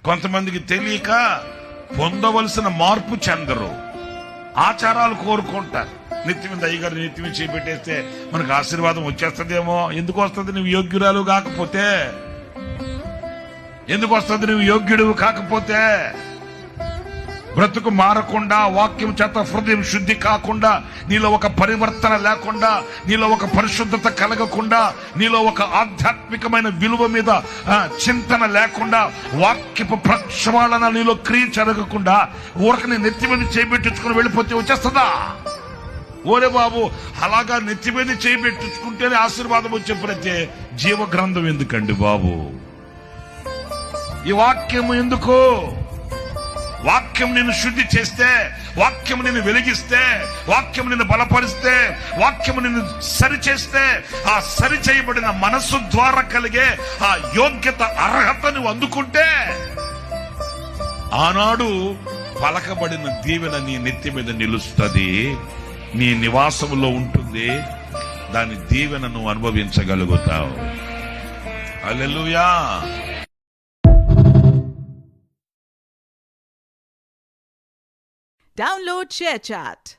కొంతమందికి తెలియక పొందవలసిన మార్పు చెందరు, ఆచారాలు కోరుకుంటారు. నెత్తి మీద అయ్యగారు నెత్తి మీద చేపెట్టేస్తే మనకు ఆశీర్వాదం వచ్చేస్తుందేమో. ఎందుకు వస్తుంది? నువ్వు యోగ్యురాలు కాకపోతే. ఎందుకు వస్తుంది? నువ్వు యోగ్యుడు కాకపోతే. బ్రతుకు మారకుండా, వాక్యం చేత హృదయం శుద్ధి కాకుండా, నీలో ఒక పరివర్తన లేకుండా, నీలో ఒక పరిశుద్ధత కలగకుండా, నీలో ఒక ఆధ్యాత్మికమైన విలువ మీద చింతన లేకుండా, వాక్యపు ప్రక్షాళన నీలో క్రియ జరగకుండా ఊరకని నెత్తి మీద చేపెట్టించుకుని వెళ్ళిపోతే వచ్చేస్తుందా? ఓరే బాబు, అలాగా నెత్తి మీద చేపెట్టించుకుంటేనే ఆశీర్వాదం వచ్చే ప్రతి జీవ గ్రంథం ఎందుకండి బాబు? ఈ వాక్యము ఎందుకు? వాక్యం నిన్ను శుద్ధి చేస్తే, వాక్యం నిన్ను వెలిగిస్తే, వాక్యం నిన్ను బలపరిస్తే, వాక్యం నిన్ను సరిచేస్తే, ఆ సరి చేయబడిన మనస్సు ద్వారా కలిగే ఆ యోగ్యత, అర్హత నువ్వు అందుకుంటే ఆనాడు పలకబడిన దీవెన నీ నెత్తి మీద నిలుస్తుంది, నీ నివాసములో ఉంటుంది. దాని దీవెన నువ్వు అనుభవించగలుగుతావు. హల్లెలూయా. Download ShareChat.